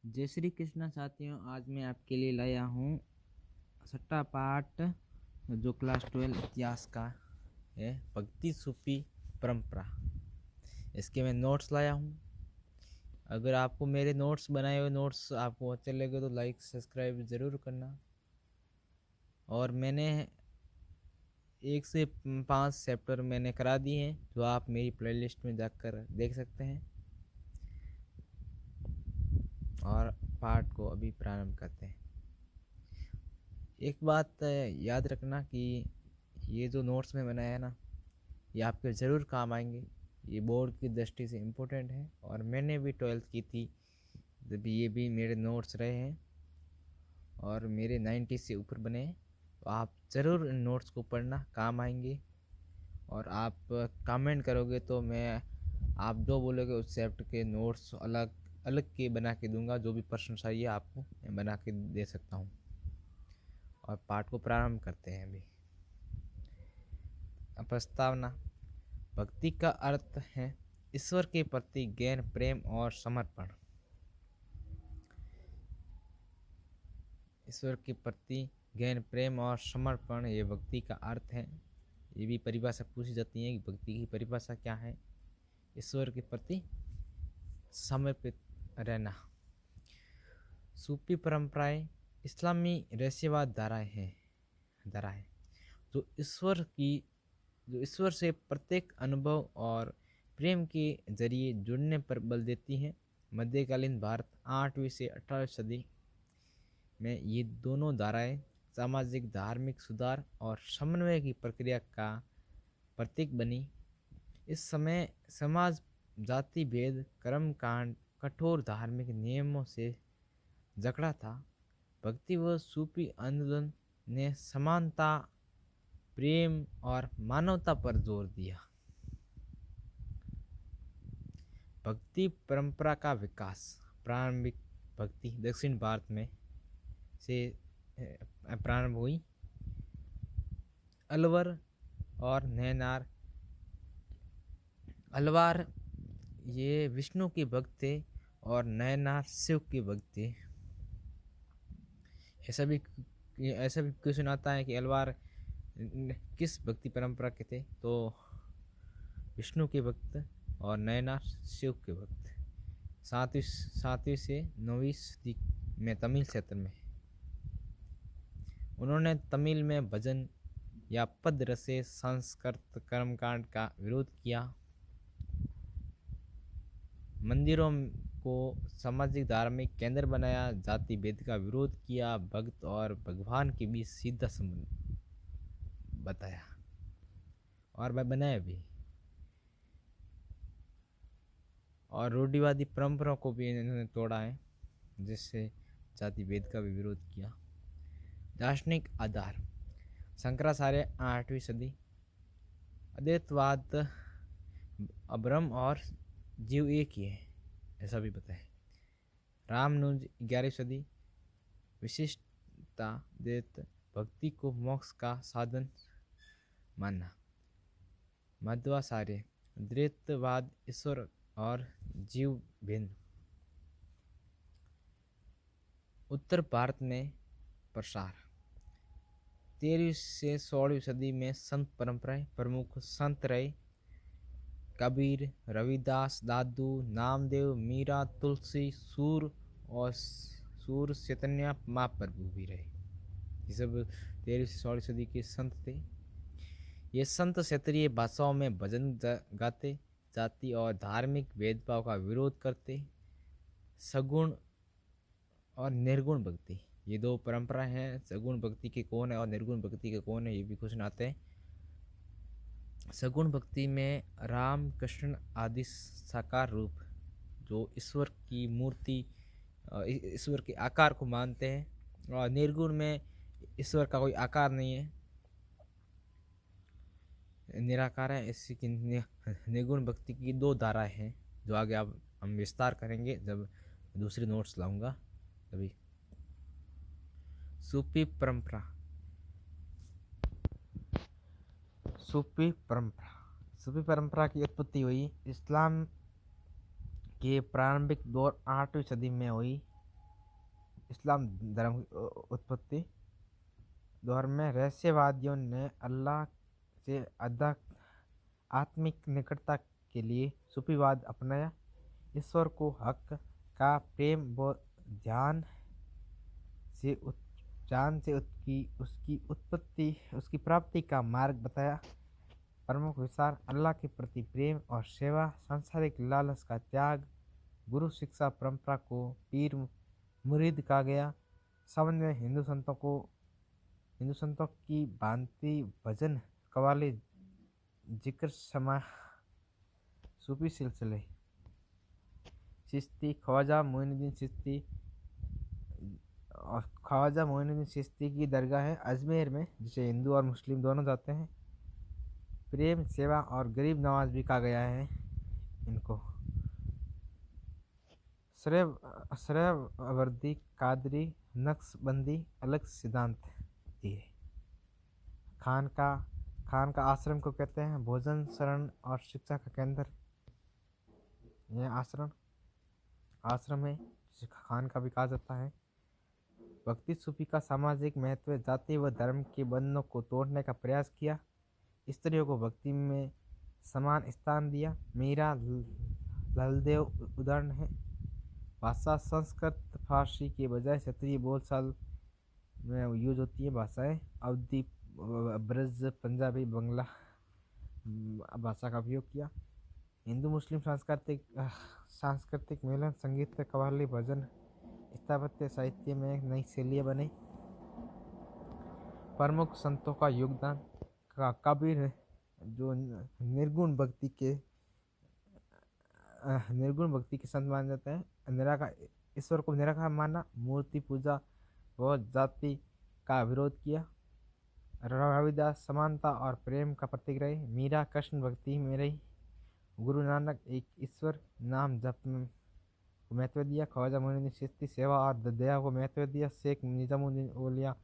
जय श्री कृष्ण साथियों। आज मैं आपके लिए लाया हूँ छठा पाठ जो क्लास 12 इतिहास का है, भक्ति सूफी परंपरा। इसके मैं नोट्स लाया हूँ। अगर आपको मेरे नोट्स बनाए हुए नोट्स आपको अच्छे लगे तो लाइक सब्सक्राइब ज़रूर करना। और मैंने 1 से 5 चैप्टर मैंने करा दिए हैं जो आप मेरी प्लेलिस्ट में जाकर देख सकते हैं। और पाठ को अभी प्रारंभ करते हैं। एक बात याद रखना कि ये जो नोट्स में बनाया है ना, ये आपके ज़रूर काम आएंगे। ये बोर्ड की दृष्टि से इम्पोर्टेंट है और मैंने भी 12th की थी जब ये भी मेरे नोट्स रहे हैं और मेरे 90 से ऊपर बने हैं। तो आप ज़रूर इन नोट्स को पढ़ना, काम आएंगे। और आप कमेंट करोगे तो मैं आप जो बोलोगे उस चैप्टर के नोट्स अलग अलग के बना के दूंगा। जो भी प्रश्न चाहिए आपको मैं बना के दे सकता हूँ। और पाठ को प्रारंभ करते हैं अभी। प्रस्तावना। भक्ति का अर्थ है ईश्वर के प्रति गहन प्रेम और समर्पण। ईश्वर के प्रति गहन प्रेम और समर्पण ये भक्ति का अर्थ है। ये भी परिभाषा पूछी जाती है कि भक्ति की परिभाषा क्या है। ईश्वर के प्रति समर्पित रहना। सूफी परंपराएं इस्लामी रहस्यवाद धाराएं हैं जो ईश्वर से प्रत्येक अनुभव और प्रेम के जरिए जुड़ने पर बल देती हैं। मध्यकालीन भारत 8वीं से 18वीं सदी में ये दोनों धाराएं सामाजिक धार्मिक सुधार और समन्वय की प्रक्रिया का प्रतीक बनी। इस समय समाज जाति भेद कर्मकांड कठोर धार्मिक नियमों से जकड़ा था। भक्ति व सूफी आंदोलन ने समानता प्रेम और मानवता पर जोर दिया। भक्ति परंपरा का विकास। प्रारंभिक भक्ति दक्षिण भारत में से प्रारंभ हुई। अलवर और नैनार। अलवार ये विष्णु के भक्त थे और नैनार शिव के भक्त थे। ऐसा भी क्वेश्चन आता है कि अलवार किस भक्ति परंपरा के थे, तो विष्णु के भक्त और नैनार शिव के भक्त। 7वीं से 9वीं सदी में तमिल क्षेत्र में उन्होंने तमिल में भजन या पद रसे संस्कृत कर्मकांड का विरोध किया। मंदिरों को सामाजिक धार्मिक केंद्र बनाया, जाति भेद का विरोध किया, भक्त और भगवान के बीच सीधा संबंध बताया और वह बनाया भी। और रूढ़िवादी परंपराओं को भी इन्होंने तोड़ा है, जिससे जाति भेद का भी विरोध किया। दार्शनिक आधार। शंकराचार्य 8वीं सदी। अद्वैतवाद ब्रह्म और जीव एक ही है ऐसा भी बताया। रामानुज 11वीं सदी। विशिष्टता द्वैत भक्ति को मोक्ष का साधन माना। मध्वाचार्य द्वैतवाद ईश्वर और जीव भिन्न। उत्तर भारत में प्रसार। 13वीं से 16वीं सदी में संत परंपराएं प्रमुख संत रहे। कबीर, रविदास, दादू, नामदेव, मीरा, तुलसी, सूर चैतन्य महाप्रभु भी रहे। ये सब 13वीं से 16वीं सदी के संत थे। ये संत क्षेत्रीय भाषाओं में भजन गाते, जाति और धार्मिक भेदभाव का विरोध करते। सगुण और निर्गुण भक्ति ये दो परंपराएं हैं। सगुण भक्ति के कौन है और निर्गुण भक्ति के कौन है, ये भी क्वेश्चन आते हैं। सगुण भक्ति में राम कृष्ण आदि साकार रूप जो ईश्वर की मूर्ति ईश्वर के आकार को मानते हैं। और निर्गुण में ईश्वर का कोई आकार नहीं है, निराकार है। इसी की निर्गुण भक्ति की दो धाराएं हैं जो आगे अब हम विस्तार करेंगे जब दूसरे नोट्स लाऊंगा तभी। सूफी परंपरा। सूफी परंपरा की उत्पत्ति हुई इस्लाम के प्रारंभिक दौर 8वीं सदी में हुई। इस्लाम धर्म की उत्पत्ति। दौर में रहस्यवादियों ने अल्लाह से आत्मिक निकटता के लिए सूफीवाद अपनाया। ईश्वर को हक का प्रेम व ध्यान से उसकी उत्पत्ति उसकी प्राप्ति का मार्ग बताया। प्रमुख विचार अल्लाह के प्रति प्रेम और सेवा, सांसारिक लालच का त्याग, गुरु शिक्षा परंपरा को पीर मुरीद कहा गया। संबंध में हिंदू संतों की भांति भजन, कव्वाली, जिक्र, समा, सूफी सिलसिले। चिश्ती ख्वाजा मोइनुद्दीन चिश्ती की दरगाह है अजमेर में, जिसे हिंदू और मुस्लिम दोनों जाते हैं। प्रेम, सेवा और गरीब नवाज भी कहा गया है इनको। श्रेयवर्दी कादरी नक्शबंदी अलग सिद्धांत दिए। खान का आश्रम को कहते हैं भोजन, शरण और शिक्षा का केंद्र। यह आश्रम है जिसे खान का भी कहा जाता है। भक्ति सूफी का सामाजिक महत्व, जाति व धर्म के बंधनों को तोड़ने का प्रयास किया। स्त्रियों को भक्ति में समान स्थान दिया। मीरा, ललदेव उदाहरण है। भाषा संस्कृत फारसी के बजाय क्षेत्रीय बोलचाल में यूज होती है भाषाएं। अवधी, ब्रज, पंजाबी, बंगला भाषा का उपयोग किया। हिंदू मुस्लिम सांस्कृतिक मिलन, संगीत, कव्वाली, भजन, स्थापत्य साहित्य में नई शैलियाँ बनी। प्रमुख संतों का योगदान कबीर, जो निर्गुण भक्ति के संत माने जाते हैं। ईश्वर को निराकार माना। मूर्ति पूजा व जाति का विरोध किया। रविदास समानता और प्रेम का प्रतीक रहे। मीरा कृष्ण भक्ति में रही। गुरु नानक एक ईश्वर नाम जप को महत्व दिया। ख्वाजा मोइनुद्दीन चिश्ती सेवा और दया को महत्व दिया। शेख निजामुद्दीन औलिया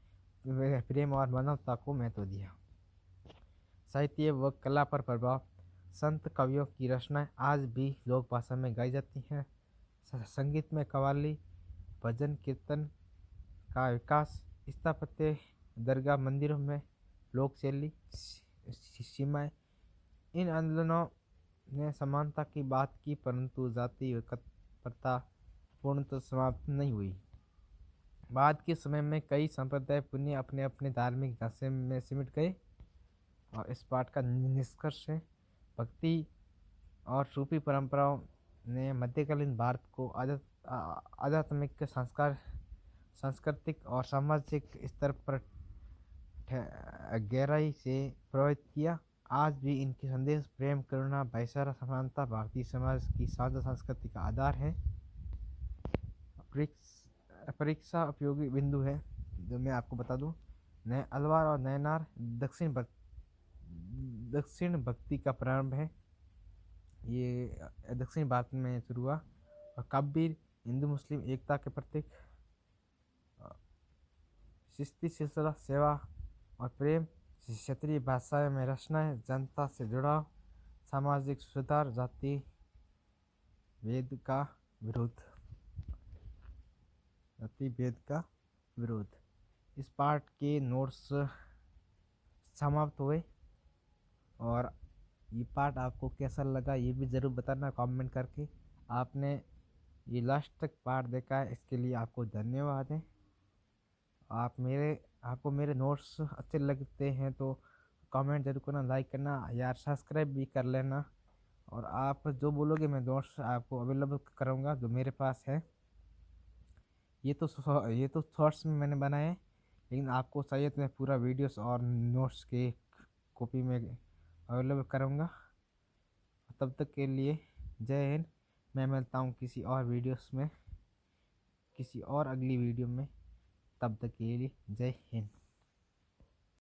प्रेम और मानवता को महत्व दिया। साहित्य व कला पर प्रभाव। संत कवियों की रचनाएं आज भी लोक भाषा में गाई जाती हैं। संगीत में कव्वाली, भजन, कीर्तन का विकास। स्थापत्य, दरगाह, मंदिरों में लोक शैली, सीमाएं। इन आंदोलनों ने समानता की बात की, परंतु जाति प्रथा पूर्णतः समाप्त नहीं हुई। बाद के समय में कई संप्रदाय पुनः अपने अपने धार्मिक ढांचे में सिमट गए। और इस पाठ का निष्कर्ष है, भक्ति और सूफी परंपराओं ने मध्यकालीन भारत को आध्यात्मिक, सांस्कृतिक और सामाजिक स्तर पर गहराई से प्रभावित किया। आज भी इनके संदेश प्रेम, करुणा, भाईचारा, समानता भारतीय समाज की साझा संस्कृति का आधार है। परीक्षा उपयोगी बिंदु है जो मैं आपको बता दूं। अलवार और नैनार दक्षिण भक्ति का प्रारंभ है। ये दक्षिण भारत में शुरू हुआ। और कबीर हिंदू मुस्लिम एकता के प्रतीक। चिश्ती सिलसिला सेवा और प्रेम। क्षेत्रीय भाषाएं में रचनाएं, जनता से जुड़ाव, सामाजिक सुधार, जाति भेद का विरोध। इस पाठ के नोट्स समाप्त हुए। और ये पाठ आपको कैसा लगा ये भी ज़रूर बताना कमेंट करके। आपने ये लास्ट तक पाठ देखा है, इसके लिए आपको धन्यवाद है। आपको मेरे नोट्स अच्छे लगते हैं तो कमेंट जरूर करना, लाइक करना, यार सब्सक्राइब भी कर लेना। और आप जो बोलोगे मैं नोट्स आपको अवेलेबल करूँगा जो मेरे पास है। ये तो शॉर्ट्स में मैंने बनाए हैं, लेकिन आपको चाहिए तो मैं पूरा वीडियोस और नोट्स के कॉपी में अवेलेबल करूँगा। तब तक के लिए जय हिंद। मैं मिलता हूँ किसी और वीडियोस में, किसी और अगली वीडियो में। तब तक के लिए जय हिंद।